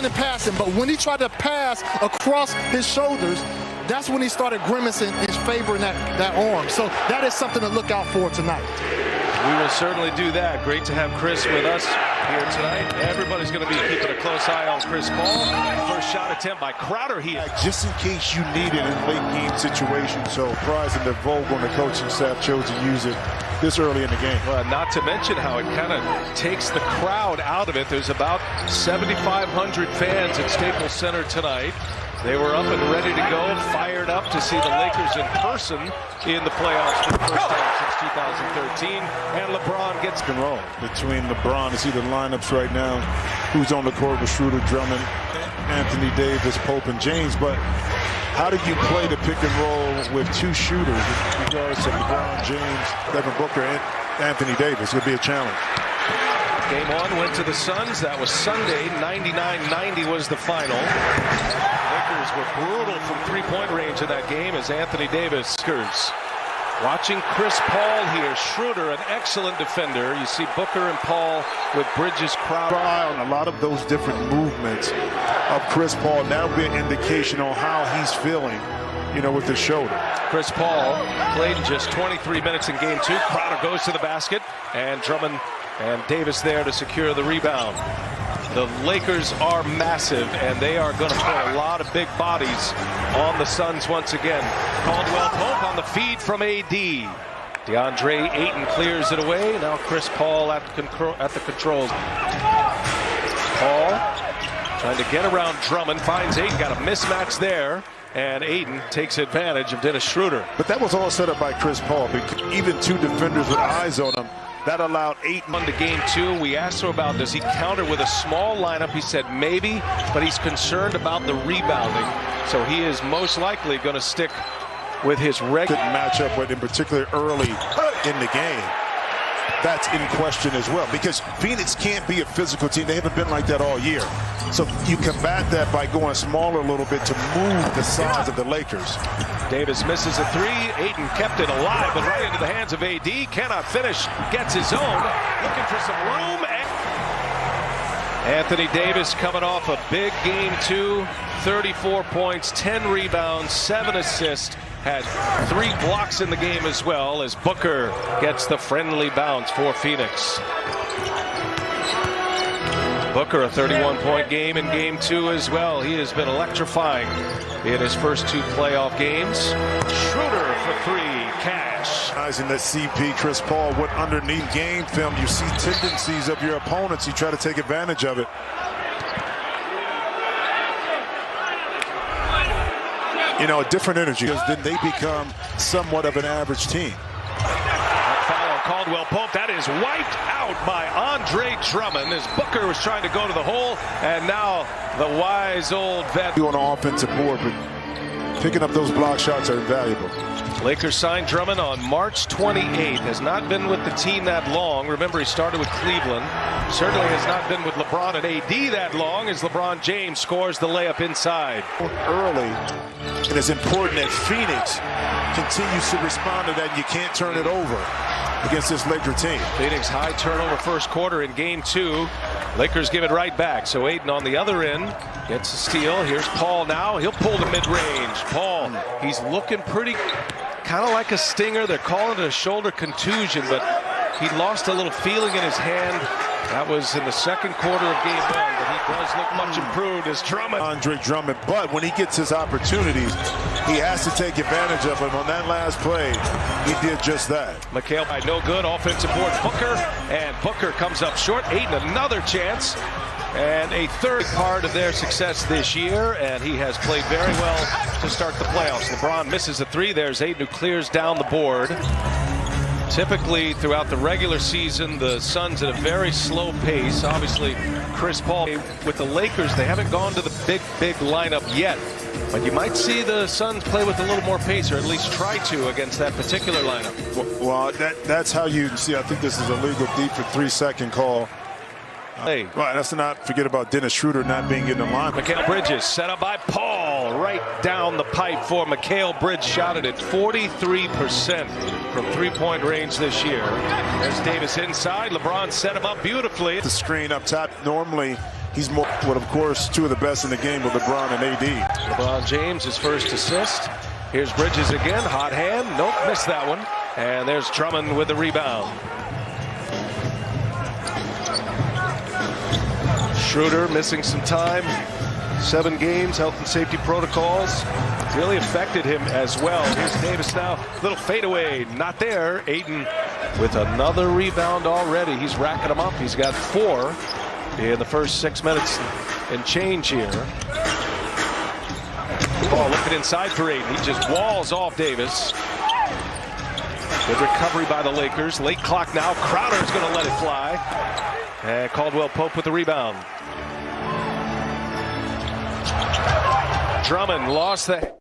and passing, but when he tried to pass across his shoulders, that's when he started grimacing in favor of that arm. So that is something to look out for tonight. We will certainly do that. Great to have Chris with us here tonight. Everybody's going to be keeping a close eye on Chris Paul. First shot attempt by Crowder here. Just in case you need it in late game situations. So surprising that Vogel and the coaching staff chose to use it this early in the game. Well, not to mention how it kind of takes the crowd out of it. There's about 7,500 fans at Staples Center tonight. They were up and ready to go, fired up to see the Lakers in person in the playoffs for the first time since 2013. And LeBron gets and roll between LeBron. You see the lineups right now. Who's on the court with Schroeder, Drummond, Anthony Davis, Pope, and James. But how do you play the pick and roll with two shooters with regards to LeBron James, Devin Booker, and Anthony Davis? It would be a challenge. Game one went to the Suns. That was Sunday. 99-90 was the final. Lakers were brutal from three-point range in that game as Anthony Davis. Watching Chris Paul here. Schroeder, an excellent defender. You see Booker and Paul with Bridges, Crowder. On a lot of those different movements of Chris Paul, now be an indication on how he's feeling, you know, with his shoulder. Chris Paul played in just 23 minutes in game two. Crowder goes to the basket, and Drummond and Davis there to secure the rebound. The Lakers are massive, and they are going to put a lot of big bodies on the Suns once again. Caldwell Pope on the feed from AD. DeAndre Ayton clears it away. Now Chris Paul at the controls. Paul trying to get around Drummond, finds Ayton, got a mismatch there. And Ayton takes advantage of Dennis Schroeder. But that was all set up by Chris Paul. Even two defenders with eyes on him. That allowed Ayton. On to game two, we asked him about does he counter with a small lineup. He said maybe, but he's concerned about the rebounding. So he is most likely going to stick with his regular matchup with, in particular, early in the game. That's in question as well, because Phoenix can't be a physical team. They haven't been like that all year. So you combat that by going smaller a little bit to move the size of the Lakers. Davis misses a three. Ayton kept it alive, but right into the hands of AD. Cannot finish. Gets his own. Looking for some room. Anthony Davis coming off a big game two. 34 points, 10 rebounds, 7 assists. Had 3 blocks in the game as well as Booker gets the friendly bounce for Phoenix. Booker, a 31-point game in game two as well. He has been electrifying in his first 2 playoff games. Schroeder for 3, cash. Guys in that CP, Chris Paul, what underneath game film, you see tendencies of your opponents. You try to take advantage of it. You know, a different energy, because then they become somewhat of an average team. Foul on Caldwell Pope. That is wiped out by Andre Drummond as Booker was trying to go to the hole, and now the wise old vet on the offensive board, but picking up those block shots are invaluable. Lakers signed Drummond on March 28th. Has not been with the team that long. Remember, he started with Cleveland. Certainly has not been with LeBron and AD that long as LeBron James scores the layup inside. Early, and it's important that Phoenix continues to respond to that. You can't turn it over against this Laker team. Phoenix high turnover first quarter in game two. Lakers give it right back. So Ayton on the other end gets a steal. Here's Paul now. He'll pull the mid-range. Paul, he's looking pretty, kind of like a stinger. They're calling it a shoulder contusion, but he lost a little feeling in his hand. That was in the second quarter of game one, but he does look much improved as Drummond. Andre Drummond, but when he gets his opportunities, he has to take advantage of them. On that last play, he did just that. Mikal by no good. Offensive board, Booker, and Booker comes up short. Ayton another chance, and a third part of their success this year, and he has played very well to start the playoffs. LeBron misses a three. There's Ayton who clears down the board. Typically, throughout the regular season, the Suns at a very slow pace. Obviously, Chris Paul with the Lakers, they haven't gone to the big lineup yet. But you might see the Suns play with a little more pace, or at least try to, against that particular lineup. Well, that's how you see. I think this is a legal deep for 3-second call. Right, let's not forget about Dennis Schroeder not being in the line. Mikal Bridges set up by Paul, right down the pipe for Mikal Bridges. Shot it at 43% from three-point range this year. There's Davis inside. LeBron set him up beautifully. The screen up top. Normally He's more, well, of course, two of the best in the game with LeBron and AD. LeBron James, his first assist. Here's Bridges again, hot hand. Nope, missed that one. And there's Drummond with the rebound. Schroeder missing some time. 7 games, health and safety protocols. Really affected him as well. Here's Davis now. Little fadeaway, not there. Ayton with another rebound already. He's racking them up. He's got 4 in the first 6 minutes and change here. Ball looking inside for Ayton. He just walls off Davis. Good recovery by the Lakers. Late clock now. Crowder's going to let it fly. And Caldwell Pope with the rebound. Drummond lost the